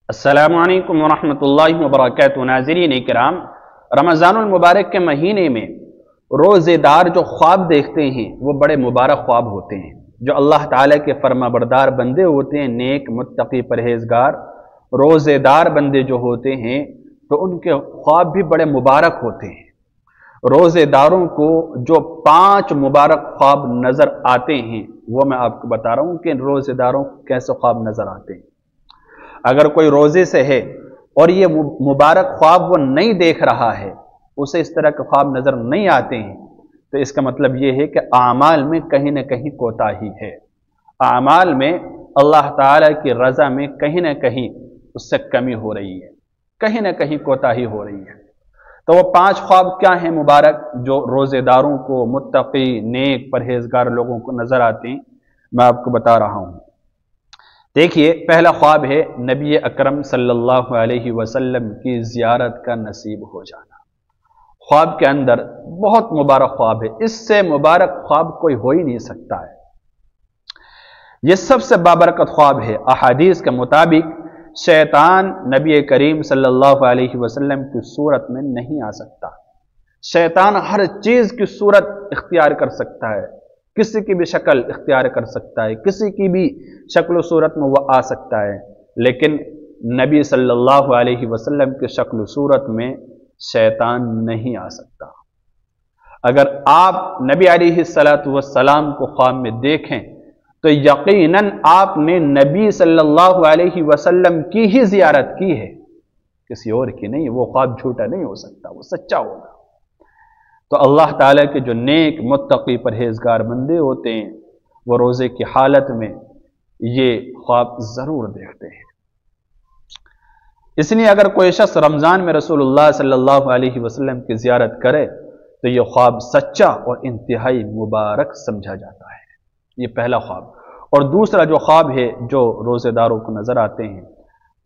अस्सलामु अलैकुम वरहमतुल्लाहि वबरकातुहू। नाज़रीन इकराम, रमज़ानुल मुबारक के महीने में रोज़ेदार जो ख्वाब देखते हैं वो बड़े मुबारक ख्वाब होते हैं। जो अल्लाह ताला के फरमाबरदार बंदे होते हैं, नेक मुत्तकी परहेज़गार रोज़ेदार बंदे जो होते हैं, तो उनके ख्वाब भी बड़े मुबारक होते हैं। रोज़ेदारों को जो 5 मुबारक ख्वाब नज़र आते हैं वो मैं आपको बता रहा हूँ कि रोज़ेदारों को कैसे ख्वाब नज़र आते हैं। अगर कोई रोज़े से है और ये मुबारक ख्वाब वो नहीं देख रहा है, उसे इस तरह के ख्वाब नज़र नहीं आते हैं, तो इसका मतलब ये है कि आमाल में कहीं ना कहीं कोताही है। आमाल में अल्लाह ताला की रज़ा में कहीं ना कहीं उससे कमी हो रही है, कहीं ना कहीं कोताही हो रही है। तो वो 5 ख्वाब क्या हैं मुबारक जो रोज़ेदारों को, मुत्तकी नेक परहेज़गार लोगों को नज़र आते हैं, मैं आपको बता रहा हूँ। देखिए, पहला ख्वाब है नबी अकरम सल्लल्लाहु अलैहि वसल्लम की ज़ियारत का नसीब हो जाना। ख्वाब के अंदर बहुत मुबारक ख्वाब है, इससे मुबारक ख्वाब कोई हो ही नहीं सकता है। यह सबसे बाबरकत ख्वाब है। अहादीस के मुताबिक शैतान नबी करीम सल्लल्लाहु अलैहि वसल्लम की सूरत में नहीं आ सकता। शैतान हर चीज़ की सूरत इख्तियार कर सकता है, किसी की भी शक्ल इख्तियार कर सकता है, किसी की भी शक्ल सूरत में वह आ सकता है, लेकिन नबी सल्लल्लाहु अलैहि वसल्लम की शक्ल सूरत में शैतान नहीं आ सकता। अगर आप नबी अलैहिस्सलातु वस्सलाम को ख्वाब में देखें तो यकीनन आपने नबी सल्लल्लाहु अलैहि वसल्लम की ही ज़ियारत की है, किसी और की नहीं। वो ख्वाब झूठा नहीं हो सकता, वो सच्चा होगा। तो अल्लाह ताला के जो नेक मुत्तकी परहेज़गार बंदे होते हैं वो रोज़े की हालत में ये ख्वाब ज़रूर देखते हैं। इसलिए अगर कोई शख्स रमज़ान में रसूलुल्लाह सल्लल्लाहु अलैहि वसल्लम की ज़ियारत करे तो ये ख्वाब सच्चा और इंतहाई मुबारक समझा जाता है। ये पहला ख्वाब। और दूसरा जो ख्वाब है जो रोज़ेदारों को नज़र आते हैं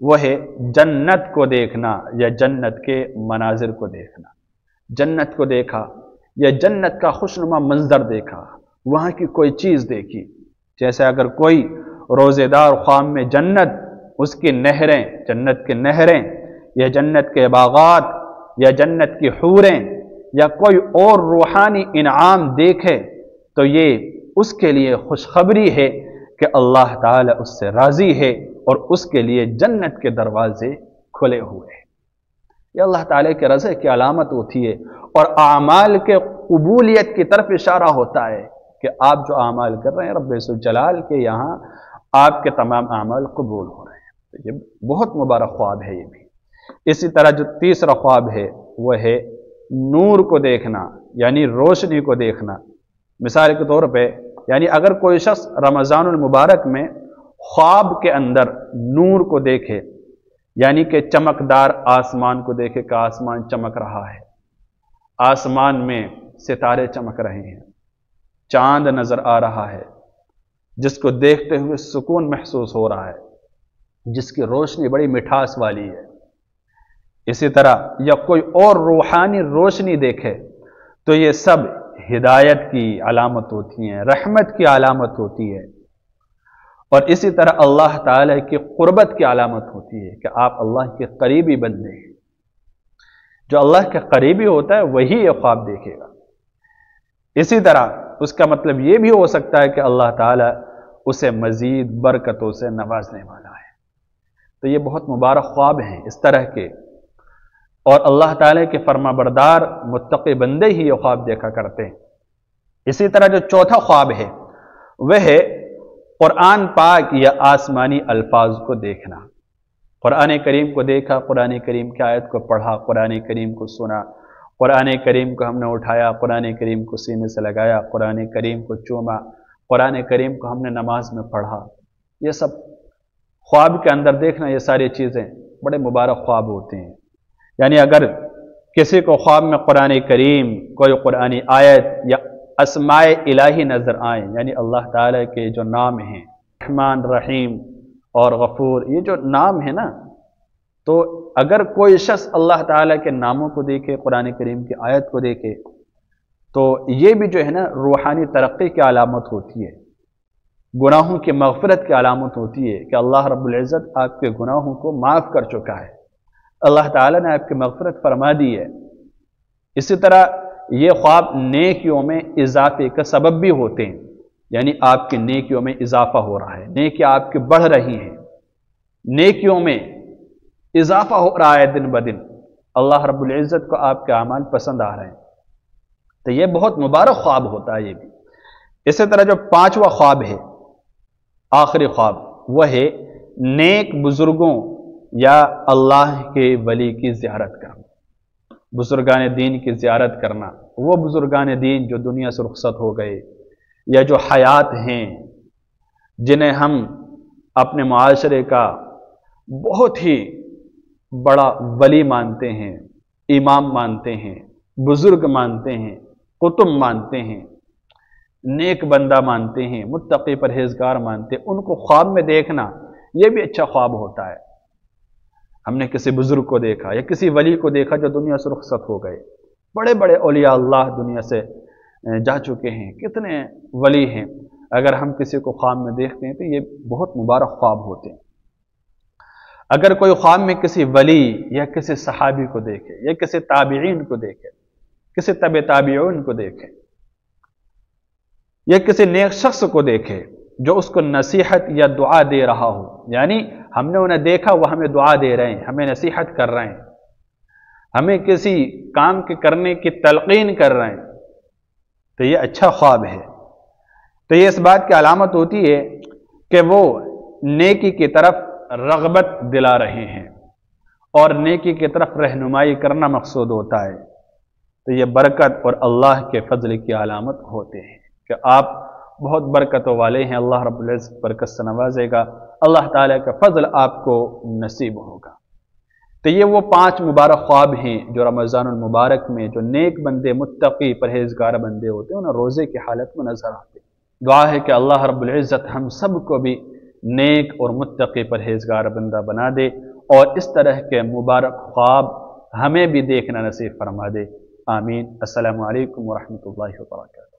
वह है जन्नत को देखना या जन्नत के मनाजिर को देखना। जन्नत को देखा या जन्नत का खुशनुमा मंजर देखा, वहाँ की कोई चीज़ देखी। जैसे अगर कोई रोज़ेदार ख्वाब में जन्नत, उसकी नहरें, जन्नत की नहरें या जन्नत के बागात या जन्नत की हूरें या कोई और रूहानी इनाम देखे तो ये उसके लिए खुशखबरी है कि अल्लाह ताला उससे राज़ी है और उसके लिए जन्नत के दरवाजे खुले हुए हैं। यह अल्लाह ताला के रज़ा की अलामत होती है और आमाल के कबूलियत की तरफ इशारा होता है कि आप जो आमाल कर रहे हैं रब्बे सुल जलाल के यहाँ आपके तमाम आमाल कबूल हो रहे हैं। तो ये बहुत मुबारक ख्वाब है ये भी। इसी तरह जो तीसरा ख्वाब है वह है नूर को देखना, यानी रोशनी को देखना। मिसाल के तौर पे, यानी अगर कोई शख्स रमज़ानुल मुबारक में ख्वाब के अंदर नूर को देखे, यानी कि चमकदार आसमान को देखे कि आसमान चमक रहा है, आसमान में सितारे चमक रहे हैं, चांद नज़र आ रहा है, जिसको देखते हुए सुकून महसूस हो रहा है, जिसकी रोशनी बड़ी मिठास वाली है। इसी तरह या कोई और रूहानी रोशनी देखे तो ये सब हिदायत की अलामत होती हैं, रहमत की अलामत होती है। और इसी तरह अल्लाह ताला की क़ुर्बत की अलामत होती है कि आप अल्लाह के करीबी बंदे हैं। जो अल्लाह के करीबी होता है वही ये ख्वाब देखेगा। इसी तरह उसका मतलब ये भी हो सकता है कि अल्लाह ताला उसे मज़ीद बरकतों से नवाजने वाला है। तो ये बहुत मुबारक ख्वाब हैं इस तरह के, और अल्लाह ताला के फरमाबरदार मुत्तकी बंदे ही ये ख्वाब देखा करते हैं। इसी तरह जो चौथा ख्वाब है वह है कुरान पाक या आसमानी अल्फाज को देखना। कुरान करीम को देखा, कुरान करीम की आयत को पढ़ा, कुरान करीम को सुना, कुरान करीम को हमने उठाया, कुरान करीम को सीने से लगाया, कुरान करीम को चूमा, कुरान करीम को हमने नमाज में पढ़ा। ये सब ख्वाब के अंदर देखना, ये सारी चीज़ें बड़े मुबारक ख्वाब होते हैं। यानी अगर किसी को ख्वाब में कुरान करीम, कोई कुरानी आयत या अस्माए इलाही नज़र आए, यानी अल्लाह ताला के जो नाम हैं रहमान रहीम और गफूर, ये जो नाम है ना, तो अगर कोई शख्स अल्लाह ताला के नामों को देखे, कुरान करीम की आयत को देखे, तो ये भी जो है ना रूहानी तरक्की की अलामत होती है। गुनाहों की मग़फ़िरत की अलामत होती है कि अल्लाह रब्बुल इज़्ज़त आपके गुनाहों को माफ़ कर चुका है, अल्लाह ताला ने आपकी मग़फ़िरत फरमा दी है। इसी तरह ये ख्वाब नेकियों में इजाफे का सबब भी होते हैं, यानी आपकी नेकियों में इजाफा हो रहा है, नेकियां आपकी बढ़ रही हैं, नेकियों में इजाफा हो रहा है दिन ब दिन, अल्लाह रब्बुल इज़्ज़त को आपके अमाल पसंद आ रहे हैं, तो ये बहुत मुबारक ख्वाब होता है ये भी। इसी तरह जो पांचवा ख्वाब है, आखिरी ख्वाब, वह है नेक बुजुर्गों या अल्लाह के वली की ज़ियारत करना, बुजुर्गान दीन की ज़ियारत करना। वो बुजुर्गान दीन जो दुनिया से रुखसत हो गए या जो हयात हैं, जिन्हें हम अपने मुआशरे का बहुत ही बड़ा वली मानते हैं, इमाम मानते हैं, बुजुर्ग मानते हैं, कुतुब मानते हैं, नेक बंदा मानते हैं, मुत्तकी परहेजगार मानते हैं, उनको ख्वाब में देखना यह भी अच्छा ख्वाब होता है। हमने किसी बुजुर्ग को देखा या किसी वली को देखा जो दुनिया से रुखसत हो गए, बड़े बड़े औलिया अल्लाह दुनिया से जा चुके हैं, कितने वली हैं, अगर हम किसी को ख्वाब में देखते हैं तो ये बहुत मुबारक ख्वाब होते हैं। अगर कोई ख्वाब में किसी वली या किसी सहाबी को देखे या किसी ताबीईन को देखे, किसी तबे ताबीईन को देखे या किसी नेक शख्स को देखे जो उसको नसीहत या दुआ दे रहा हो, यानी हमने उन्हें देखा वो हमें दुआ दे रहे हैं, हमें नसीहत कर रहे हैं, हमें किसी काम के करने की तलकीन कर रहे हैं, तो ये अच्छा ख्वाब है। तो ये इस बात की अलामत होती है कि वो नेकी की तरफ रग़बत दिला रहे हैं और नेकी की तरफ रहनुमाई करना मकसूद होता है। तो ये बरकत और अल्लाह के फजल की अलामत होते हैं कि आप बहुत बरकतों वाले हैं, अल्लाह रब्बुल इज़्ज़त बरकत से नवाजेगा, अल्लाह ताला का फजल आपको नसीब होगा। तो ये वो 5 मुबारक ख्वाब हैं जो रमज़ानुल मुबारक में जो नेक बंदे, मुत्तकी परहेजगार बंदे होते हैं, उन्हें रोज़े की हालत में नजर आते हैं। दुआ है कि अल्लाह रब्बुल इज़्ज़त हम सब को भी नेक और मुत्तकी परहेजगार बंदा बना दे और इस तरह के मुबारक ख्वाब हमें भी देखना नसीब फरमा दे। आमीन। अस्सलामु अलैकुम व रहमतुल्लाहि व बरकातहू।